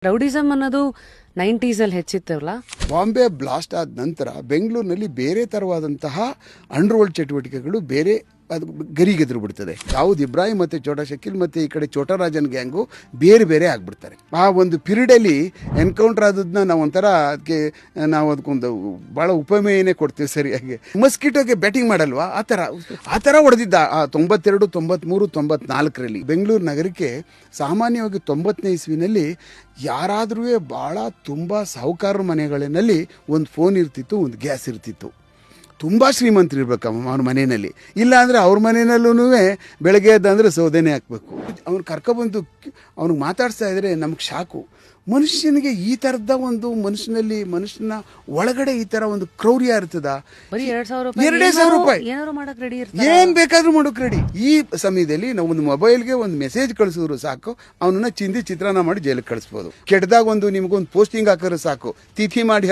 Rowdyism ಅನ್ನೋದು 90s ಅಲ್ಲಿ ಹೆಚ್ಚಿತ್ತಲ್ಲ. Bombay blast ಆದ ನಂತರ ಬೆಂಗಳೂರಿನಲ್ಲಿ ಬೇರೆ ತರವಾದಂತಹ ಅಂಡರ್ವರ್ಲ್ಡ್ ಚಟುವಟಿಕೆಗಳು ಬೇರೆ ಅದು ಗರಿಗೆದ್ರು ಬಿಡ್ತದೆ. ಯಾವುದು ಇಬ್ರಾಹಿಂ ಮತ್ತು ಚೋಟಾ ಶಕೀಲ್ ಮತ್ತು ಈ ಕಡೆ ಚೋಟಾ ರಾಜನ್ ಗ್ಯಾಂಗು ಬೇರೆ ಬೇರೆ ಆಗ್ಬಿಡ್ತಾರೆ. ಆ ಒಂದು ಪೀರಿಯಡಲ್ಲಿ ಎನ್ಕೌಂಟರ್ ಆದದನ್ನ ನಾವು ಒಂಥರ ಅದಕ್ಕೆ ನಾವು ಅದಕ್ಕೊಂದು ಭಾಳ ಉಪಮೇಯನೇ ಕೊಡ್ತೀವಿ ಸರಿಯಾಗಿ. ಮಸ್ಕಿಟೋಗೆ ಬ್ಯಾಟಿಂಗ್ ಮಾಡಲ್ವಾ ಆ ಥರ ಹೊಡೆದಿದ್ದ ಆ 92, 93, 94ರಲ್ಲಿ ಬೆಂಗಳೂರು ನಗರಕ್ಕೆ ಸಾಮಾನ್ಯವಾಗಿ 90ನೇ ಇಸ್ವಿನಲ್ಲಿ ಯಾರಾದ್ರೂ ಭಾಳ ತುಂಬ ಸಾಹುಕಾರರ ಮನೆಗಳಲ್ಲಿ ಒಂದು ಫೋನ್ ಇರ್ತಿತ್ತು, ಒಂದು ಗ್ಯಾಸ್ ಇರ್ತಿತ್ತು. ತುಂಬ ಶ್ರೀಮಂತರು ಇರ್ಬೇಕು ಅವ್ರ ಮನೆಯಲ್ಲಿ, ಇಲ್ಲ ಅಂದರೆ ಅವ್ರ ಮನೆಯಲ್ಲೂ ಬೆಳಗ್ಗೆ ಎದ್ದಂದರೆ ಸೌದೆನೇ ಹಾಕಬೇಕು. ಅವ್ನು ಕರ್ಕೊಬಂದು ಅವ್ನಿಗೆ ಮಾತಾಡ್ಸ್ತಾ ಇದ್ರೆ ನಮ್ಗೆ ಶಾಕು. ಮನುಷ್ಯನಿಗೆ ಈ ಥರದ ಒಂದು ಮನುಷ್ಯನ ಒಳಗಡೆ ಈ ಥರ ಒಂದು ಕ್ರೌರ್ಯ ಇರ್ತದ. 2,000 ರೂಪಾಯಿ ಏನ್ ಬೇಕಾದ್ರೂ ಮಾಡೋಕೆ ರೆಡಿ. ಈ ಸಮಯದಲ್ಲಿ ನಾವು ಒಂದು ಮೊಬೈಲ್ಗೆ ಒಂದು ಮೆಸೇಜ್ ಕಳಿಸಿದ್ರು ಸಾಕು, ಅವನನ್ನ ಚಿಂದಿ ಚಿತ್ರಾನ್ನ ಮಾಡಿ ಜೈಲಿಗೆ ಕಳಿಸ್ಬೋದು. ಕೆಟ್ಟದಾಗ ನಿಮಗೊಂದು ಪೋಸ್ಟಿಂಗ್ ಹಾಕಿದ್ರೆ ಸಾಕು, ತಿಥಿ ಮಾಡಿ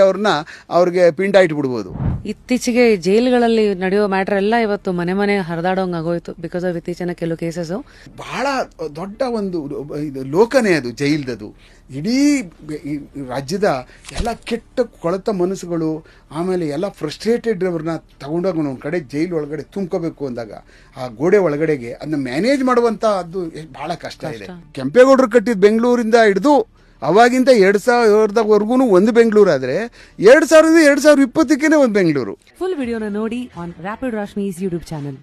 ಅವ್ರಿಗೆ ಪಿಂಡ ಇಟ್ಬಿಡ್ಬೋದು. ಇತ್ತೀಚೆಗೆ ಜೈಲುಗಳಲ್ಲಿ ನಡೆಯೋ ಮ್ಯಾಟರ್ ಎಲ್ಲ ಇವತ್ತು ಮನೆ ಹರಿದಾಡೋಂಗ್ ಆಗೋಯ್ತು ಬಿಕಾಸ್ ಆಫ್ ಇತ್ತೀಚಿನ ಕೆಲವು ಕೇಸಸ್. ಬಹಳ ದೊಡ್ಡ ಒಂದು ಲೋಕನೇ ಅದು ಜೈಲ್ದದು. ಇಡೀ ರಾಜ್ಯದ ಎಲ್ಲ ಕೆಟ್ಟ ಕೊಳತ ಮನಸ್ಸುಗಳು, ಆಮೇಲೆ ಎಲ್ಲ ಫ್ರಸ್ಟ್ರೇಟೆಡ್ ಅವ್ರನ್ನ ತಗೊಂಡೋಗ ಒಂದು ಕಡೆ ಜೈಲು ಒಳಗಡೆ ತುಂಬ್ಕೋಬೇಕು ಅಂದಾಗ ಆ ಗೋಡೆ ಒಳಗಡೆಗೆ ಅದನ್ನ ಮ್ಯಾನೇಜ್ ಮಾಡುವಂತ ಅದು ಬಹಳ ಕಷ್ಟ ಇದೆ. ಕೆಂಪೇಗೌಡರು ಕಟ್ಟಿದ ಬೆಂಗಳೂರಿಂದ ಹಿಡಿದು ಅವಾಗಿಂದ 2000ವರೆಗೂ ಒಂದು ಬೆಂಗಳೂರು ಆದ್ರೆ 2000 2020ಕ್ಕೆ ಒಂದು ಬೆಂಗಳೂರು. ಫುಲ್ ವಿಡಿಯೋನ ನೋಡಿ ಆನ್ ರ್ಯಾಪಿಡ್ ರಾಶ್ಮೀಸ್ ಯೂಟ್ಯೂಬ್ ಚಾನಲ್.